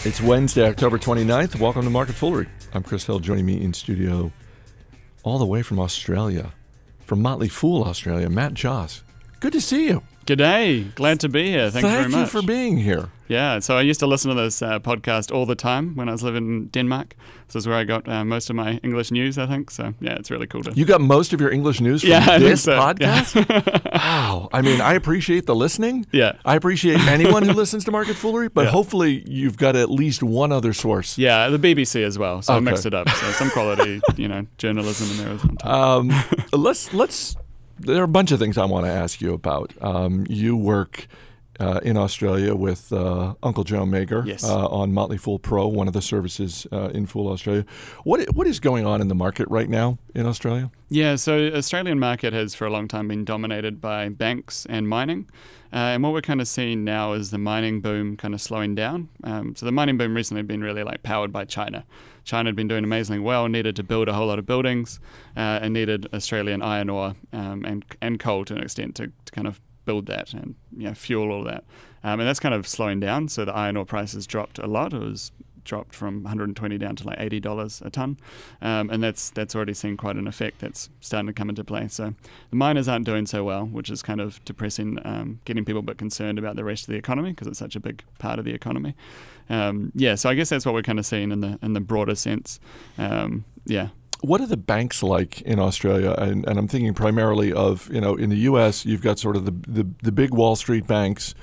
It's Wednesday, October 29th. Welcome to MarketFoolery. I'm Chris Hill. Joining me in studio all the way from Australia, from Motley Fool, Australia, Matt Joss. Good to see you. G'day. Glad to be here. Thank you very much. Thank you for being here. Yeah, so I used to listen to this podcast all the time when I was living in Denmark. This is where I got most of my English news, I think. So, yeah, it's really cool to... You got most of your English news from this podcast? Yeah. Wow. I mean, I appreciate the listening. Yeah. I appreciate anyone who listens to MarketFoolery, but hopefully you've got at least one other source. Yeah, the BBC as well. So I mixed it up. So some quality, journalism in there as well. Let's... There are a bunch of things I want to ask you about. You work in Australia with Uncle Joe Mager on Motley Fool Pro, one of the services in Fool Australia. What is going on in the market right now in Australia? Yeah, so Australian market has for a long time been dominated by banks and mining. And what we're kind of seeing now is the mining boom kind of slowing down. So the mining boom recently had been really powered by China. China had been doing amazingly well, needed to build a whole lot of buildings, and needed Australian iron ore and coal to an extent to kind of build that and fuel all that. And that's kind of slowing down. So the iron ore prices dropped a lot. It was dropped from 120 down to $80 a ton, and that's already seen quite an effect that's starting to come into play. So the miners aren't doing so well, which is kind of depressing, getting people a bit concerned about the rest of the economy because it's such a big part of the economy. So I guess that's what we're kind of seeing in the broader sense. What are the banks like in Australia? And I'm thinking primarily of, in the U.S., you've got sort of the big Wall Street banks,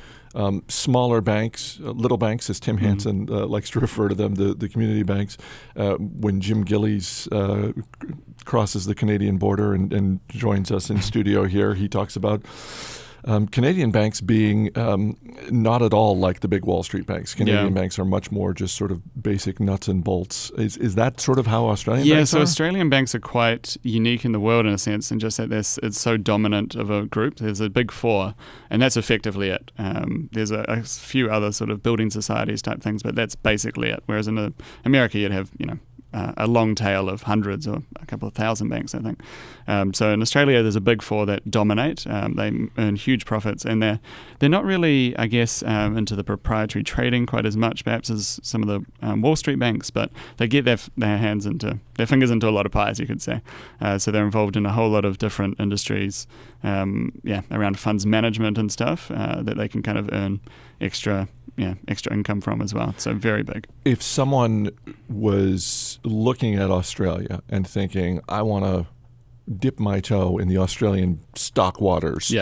smaller banks, little banks, as Tim Hansen likes to refer to them, the community banks. When Jim Gillies crosses the Canadian border and joins us in studio here, he talks about Canadian banks being not at all like the big Wall Street banks. Canadian banks are much more just sort of basic nuts and bolts. Is that sort of how Australian banks are? Yeah, so Australian banks are quite unique in the world in a sense, and just that it's so dominant of a group. There's a big four, and that's effectively it. There's a few other sort of building societies type things, but that's basically it. Whereas in America, you'd have, a long tail of hundreds or a couple of thousand banks, I think. So in Australia, there's a big four that dominate. They earn huge profits, and they're not really, I guess, into the proprietary trading quite as much, perhaps, as some of the Wall Street banks, but they get their fingers into a lot of pies, you could say. So they're involved in a whole lot of different industries, around funds management and stuff that they can kind of earn extra income from as well. So very big. If someone was looking at Australia and thinking, I want to dip my toe in the Australian stock waters,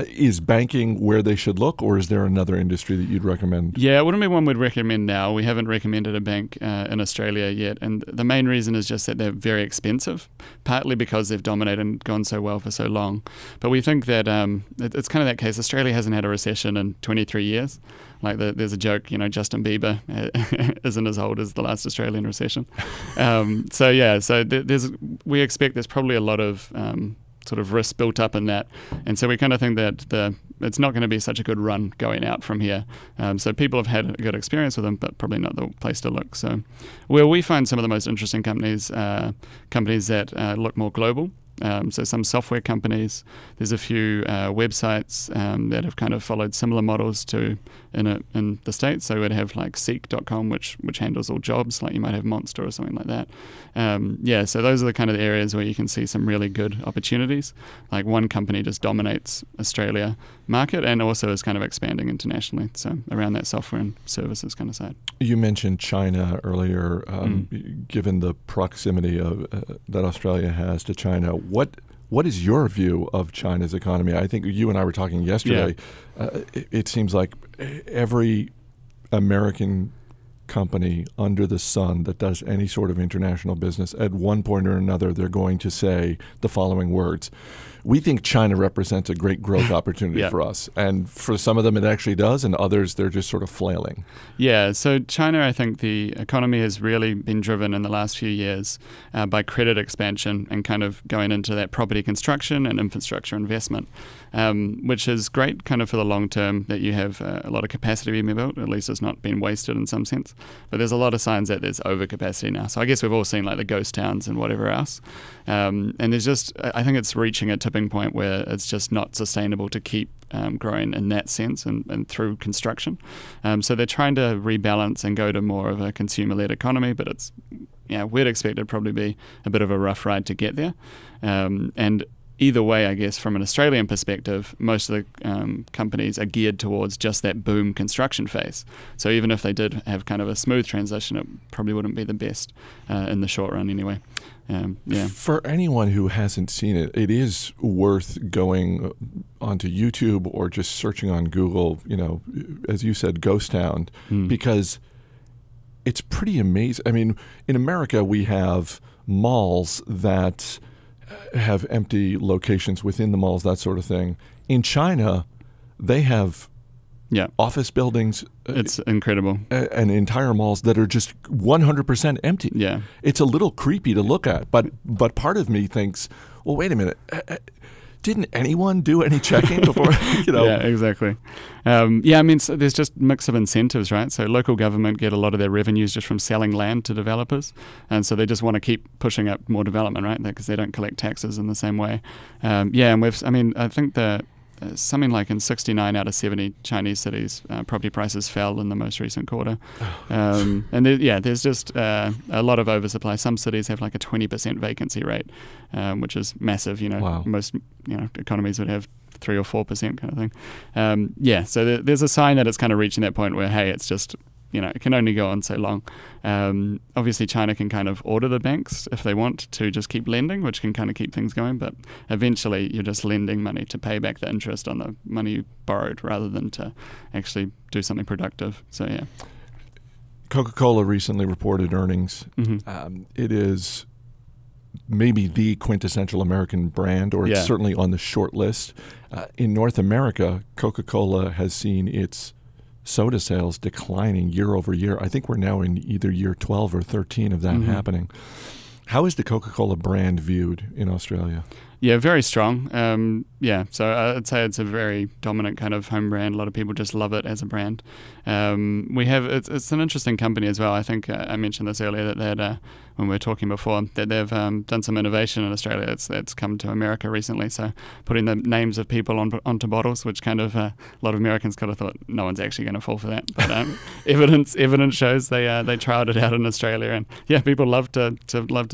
is banking where they should look, or is there another industry that you'd recommend? Yeah, it wouldn't be one we'd recommend now. We haven't recommended a bank in Australia yet, and the main reason is just that they're very expensive, partly because they've dominated and gone so well for so long. But we think that it's kind of that case. Australia hasn't had a recession in 23 years. There's a joke, Justin Bieber isn't as old as the last Australian recession. We expect there's probably a lot of sort of risk built up in that. And so we kind of think that it's not going to be such a good run going out from here. So people have had a good experience with them, but probably not the place to look. So where we find some of the most interesting companies that look more global. So some software companies, there's a few websites that have kind of followed similar models to in the States. So we'd have like Seek.com, which handles all jobs, like you might have Monster or something like that. So those are the kind of areas where you can see some really good opportunities. Like one company just dominates Australia market and also is kind of expanding internationally. So around that software and services kind of side. You mentioned China earlier. Given the proximity that Australia has to China, what is your view of China's economy? I think you and I were talking yesterday. It seems like every American company under the sun that does any sort of international business, at one point or another, they're going to say the following words: we think China represents a great growth opportunity for us. And for some of them it actually does, and others they're just sort of flailing. Yeah, so China, I think the economy has really been driven in the last few years by credit expansion and kind of going into that property construction and infrastructure investment, which is great kind of for the long term, that you have a lot of capacity being built. At least it's not been wasted in some sense. But there's a lot of signs that there's overcapacity now. So I guess we've all seen like the ghost towns and whatever else. And there's just, I think it's reaching a tipping point where it's just not sustainable to keep growing in that sense and through construction. So they're trying to rebalance and go to more of a consumer-led economy, but it's, we'd expect it'd probably be a bit of a rough ride to get there. And either way, I guess, from an Australian perspective, most of the companies are geared towards just that boom construction phase. So even if they did have kind of a smooth transition, it probably wouldn't be the best in the short run anyway. For anyone who hasn't seen it, it is worth going onto YouTube or just searching on Google, as you said, Ghost Town, because it's pretty amazing. I mean, in America, we have malls that have empty locations within the malls, that sort of thing. In China, they have office buildings. It's incredible. And entire malls that are just 100% empty. Yeah. It's a little creepy to look at, but part of me thinks, well, wait a minute. Didn't anyone do any checking before? Yeah, exactly. I mean, so there's just a mix of incentives, right? So local government get a lot of their revenues just from selling land to developers, and so they just want to keep pushing up more development, right? Because they don't collect taxes in the same way. And I think that something like in 69 out of 70 Chinese cities, property prices fell in the most recent quarter. And there's just a lot of oversupply. Some cities have like a 20% vacancy rate, which is massive. Wow. Most economies would have 3 or 4% kind of thing. So there's a sign that it's kind of reaching that point where, hey, it's just, it can only go on so long. Obviously, China can kind of order the banks if they want to just keep lending, which can kind of keep things going. But eventually, you're just lending money to pay back the interest on the money you borrowed rather than to actually do something productive. So, yeah. Coca-Cola recently reported earnings. It is maybe the quintessential American brand, or it's certainly on the short list. In North America, Coca-Cola has seen its soda sales declining year over year. I think we're now in either year 12 or 13 of that happening. How is the Coca-Cola brand viewed in Australia? Yeah, very strong. So I'd say it's a very dominant kind of home brand. A lot of people just love it as a brand. It's an interesting company as well. I think I mentioned this earlier that they had, when we were talking before, that they've done some innovation in Australia that's come to America recently. So putting the names of people onto bottles, which kind of a lot of Americans kind of thought no one's actually going to fall for that. But evidence shows they trialed it out in Australia, and people love to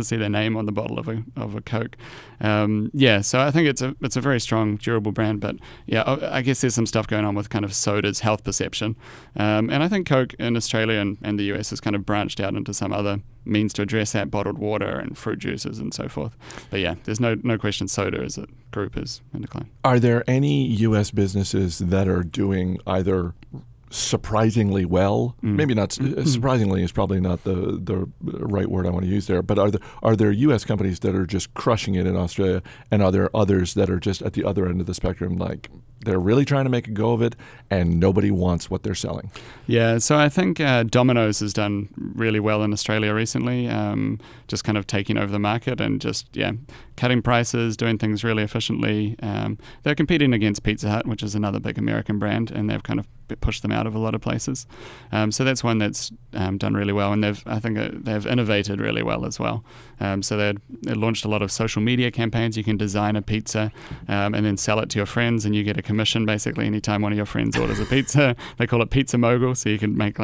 see their name on the bottle of a Coke. So I think it's a very strong, durable brand. But I guess there's some stuff going on with kind of soda's health perception. And I think Coke in Australia and the US has kind of branched out into some other means to address that, bottled water and fruit juices and so forth. But there's no question soda as a group is in decline. Are there any US businesses that are doing either surprisingly well? Maybe not surprisingly is probably not the right word I want to use there, but are there US companies that are just crushing it in Australia, and are there others that are just at the other end of the spectrum, like they're really trying to make a go of it and nobody wants what they're selling? Yeah, so I think Domino's has done really well in Australia recently, just kind of taking over the market and just cutting prices, doing things really efficiently. They're competing against Pizza Hut, which is another big American brand, and they've kind of pushed them out of a lot of places. So that's one that's done really well, and they've innovated really well as well. So they launched a lot of social media campaigns. You can design a pizza and then sell it to your friends, and you get a commission basically anytime one of your friends orders a pizza. They call it Pizza Mogul, so you can make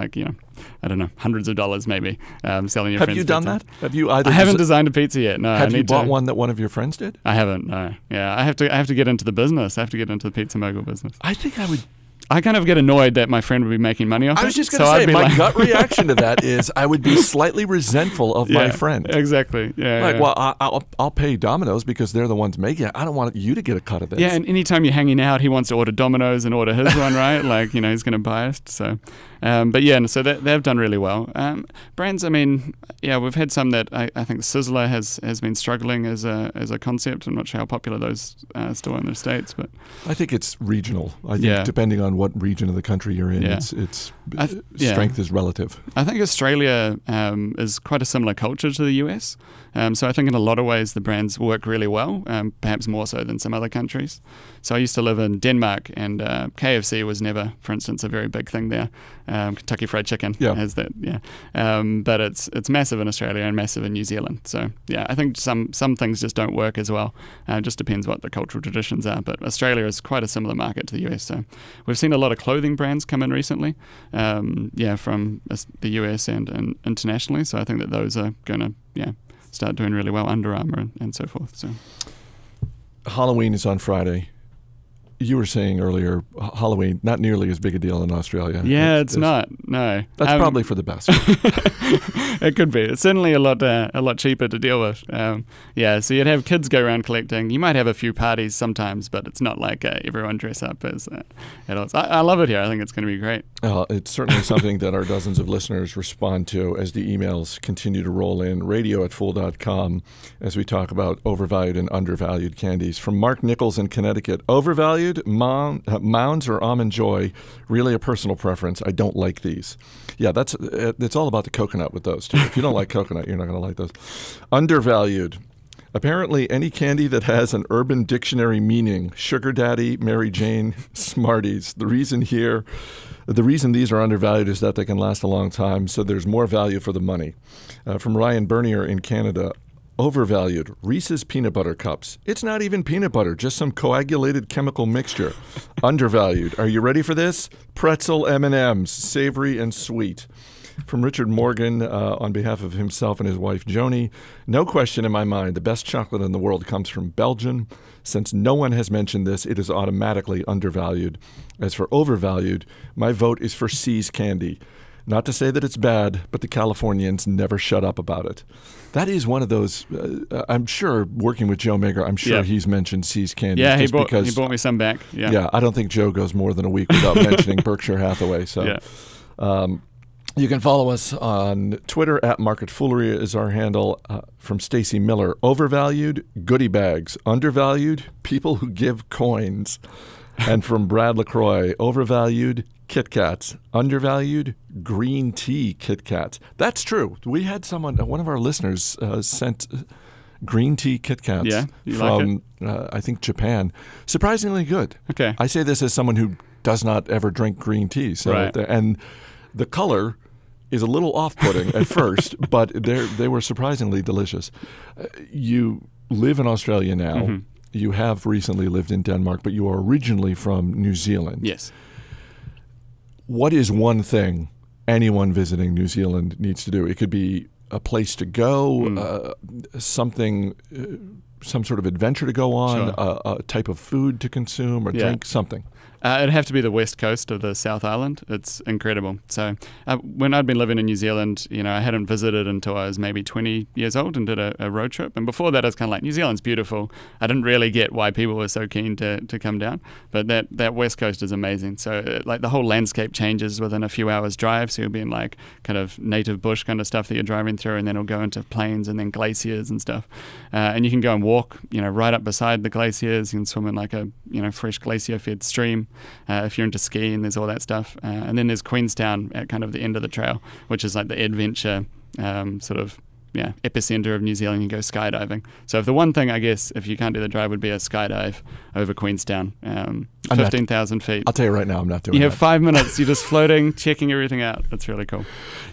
I don't know, hundreds of dollars maybe selling your friends. Have you done pizza. that? Have you either? I haven't designed a pizza yet. No. Have you bought one that one of your friends did? I haven't. No. Yeah, I have to get into the business. I have to get into the Pizza Mogul business. I think I would. I kind of get annoyed that my friend would be making money off it. I was just going to say, my gut reaction to that is I would be slightly resentful of my friend. Exactly. Well, I'll pay Domino's because they're the ones making it. I don't want you to get a cut of this. Yeah, and anytime you're hanging out, he wants to order Domino's and order his one, right? He's going to buy it. So, so they've done really well. Brands, we've had some that I think Sizzler has been struggling as a concept. I'm not sure how popular those are still in the States, but I think it's regional. I think depending on what region of the country you're in. Yeah. Strength is relative. I think Australia is quite a similar culture to the US. So I think in a lot of ways the brands work really well, perhaps more so than some other countries. So I used to live in Denmark, and KFC was never, for instance, a very big thing there. Kentucky Fried Chicken has that, but it's massive in Australia and massive in New Zealand. So yeah, I think some things just don't work as well. It just depends what the cultural traditions are. But Australia is quite a similar market to the US. So we've seen a lot of clothing brands come in recently, from the US and internationally. So I think that those are going to start doing really well, Under Armour and so forth. So Halloween is on Friday. You were saying earlier, Halloween, not nearly as big a deal in Australia. Yeah, it's not. No, that's probably for the best. It could be. It's certainly a lot cheaper to deal with. So you'd have kids go around collecting. You might have a few parties sometimes, but it's not like everyone dress up as adults. I love it here. I think it's going to be great. It's certainly something that our dozens of listeners respond to as the emails continue to roll in. radio@fool.com as we talk about overvalued and undervalued candies. From Mark Nichols in Connecticut, overvalued Mounds or Almond Joy, really a personal preference. I don't like these. Yeah, it's all about the coconut with those too. If you don't like coconut, you're not going to like those. Undervalued. Apparently, any candy that has an Urban Dictionary meaning, Sugar Daddy, Mary Jane, Smarties. The reason these are undervalued is that they can last a long time, so there's more value for the money. From Ryan Bernier in Canada, overvalued, Reese's Peanut Butter Cups. It's not even peanut butter, just some coagulated chemical mixture. Undervalued. Are you ready for this? Pretzel M&Ms, savory and sweet. From Richard Morgan, on behalf of himself and his wife Joni, no question in my mind, the best chocolate in the world comes from Belgium. Since no one has mentioned this, it is automatically undervalued. As for overvalued, my vote is for See's Candy. Not to say that it's bad, but the Californians never shut up about it. That is one of those, I'm sure, working with Joe Mager, I'm sure he's mentioned See's Candy. Yeah, he brought me some back. Yeah, I don't think Joe goes more than a week without mentioning Berkshire Hathaway. So, you can follow us on Twitter, @MarketFoolery is our handle. From Stacy Miller, overvalued, goodie bags. Undervalued, people who give coins. And from Brad LaCroix, overvalued, Kit Kats. Undervalued, green tea Kit Kats. That's true. We had one of our listeners sent green tea Kit Kats from, I think, Japan. Surprisingly good. Okay. I say this as someone who does not ever drink green tea. So and the color is a little off-putting at first, but they were surprisingly delicious. You live in Australia now. Mm-hmm. You have recently lived in Denmark, but you are originally from New Zealand. Yes. What is one thing anyone visiting New Zealand needs to do? It could be a place to go, something, some sort of adventure to go on, a type of food to consume or drink, something. It'd have to be the west coast of the South Island. It's incredible. So when I'd been living in New Zealand, I hadn't visited until I was maybe 20 years old and did a road trip. And before that, I was kind of like, New Zealand's beautiful. I didn't really get why people were so keen to come down. But that west coast is amazing. So the whole landscape changes within a few hours drive. So you'll be in like kind of native bush kind of stuff that you're driving through, and then it'll go into plains and then glaciers and stuff. And you can go and walk, right up beside the glaciers. You can swim in like a, fresh glacier-fed stream. If you're into skiing, there's all that stuff. And then there's Queenstown at kind of the end of the trail, which is like the adventure epicenter of New Zealand. You go skydiving. So if the one thing, I guess, if you can't do the drive, would be a skydive over Queenstown, 15,000 feet. I'll tell you right now, I'm not doing that. You have 5 minutes. You're just floating, checking everything out. It's really cool.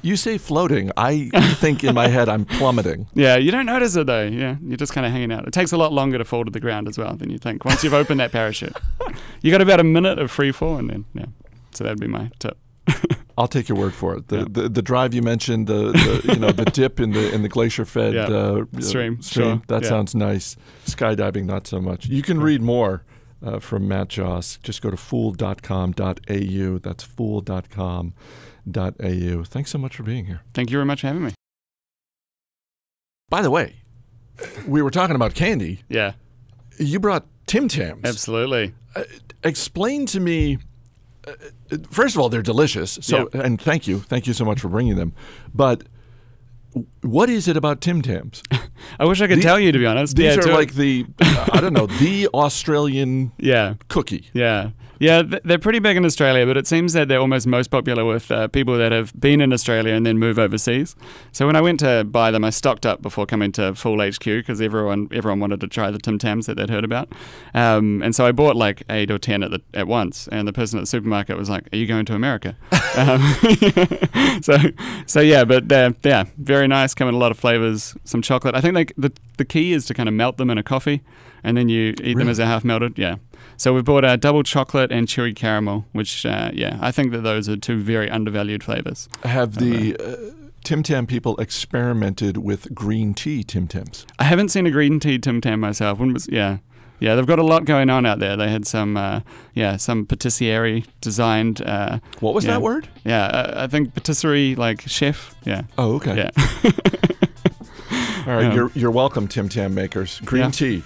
You say floating. I think in my head I'm plummeting. Yeah, you don't notice it though. Yeah, you're just kind of hanging out. It takes a lot longer to fall to the ground as well than you think. Once you've opened that parachute, you got about a minute of free fall, and then so that'd be my tip. I'll take your word for it. The drive you mentioned, the dip in the glacier-fed stream. That sounds nice. Skydiving, not so much. You can read more from Matt Joss. Just go to fool.com.au. That's fool.com.au. Thanks so much for being here. Thank you very much for having me. By the way, we were talking about candy. Yeah. You brought Tim Tams. Absolutely. Explain to me. First of all, they're delicious. So, and thank you so much for bringing them. But what is it about Tim Tams? I wish I could tell you, to be honest. These are like the, the Australian cookie. Yeah. Yeah, they're pretty big in Australia, but it seems that they're almost most popular with people that have been in Australia and then move overseas. So when I went to buy them, I stocked up before coming to Fool HQ because everyone wanted to try the Tim Tams that they'd heard about. And so I bought like 8 or 10 at once, and the person at the supermarket was like, "Are you going to America?" So yeah, but they're very nice, come in a lot of flavors, some chocolate. I think the key is to kind of melt them in a coffee, and then you eat them as they're half melted. Yeah. So we bought a double chocolate and chewy caramel, which, I think that those are 2 very undervalued flavors. Have the Tim Tam people experimented with green tea Tim Tams? I haven't seen a green tea Tim Tam myself. Yeah, they've got a lot going on out there. They had some patisserie designed. What was that word? Yeah, I think patisserie, like chef. Yeah. Oh, okay. Yeah. All right, you're welcome, Tim Tam makers. Green tea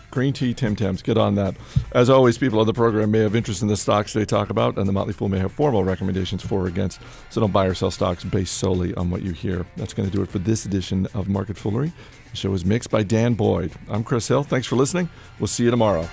Tim Tams. Get on that. As always, people on the program may have interest in the stocks they talk about, and the Motley Fool may have formal recommendations for or against. So don't buy or sell stocks based solely on what you hear. That's going to do it for this edition of Market Foolery. The show is mixed by Dan Boyd. I'm Chris Hill. Thanks for listening. We'll see you tomorrow.